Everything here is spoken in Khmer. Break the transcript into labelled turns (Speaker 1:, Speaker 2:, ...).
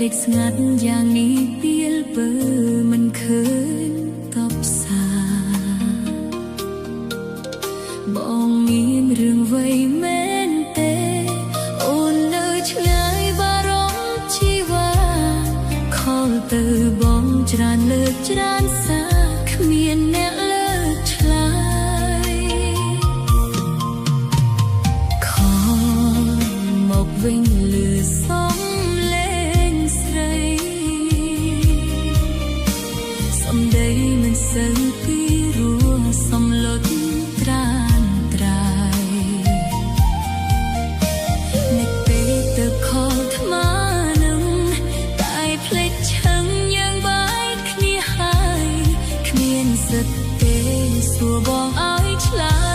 Speaker 1: ចស្ងាត់យ៉ាងនេះពីលពើមិនឃើញតបសារបងមានរឿងអ្វីមែនទេអូននៅឆ្ងាយបារម្ភជីវ៉ាខលទៅបងច្រើនលើកច្រើនសារគ្មានអ្នកលើកឆ្លើយខលមកវិញលឺសំលេងស្រីសំដីមិនសូវពីរោះសំលុតត្រានត្រៃនឹកពេលទៅខលថ្មនឹងតែភ្លេចឈឹងយើងបាយគ្នាហើយគ្មានសិទ្ធទេសួរបងឲ្យឆ្លើយ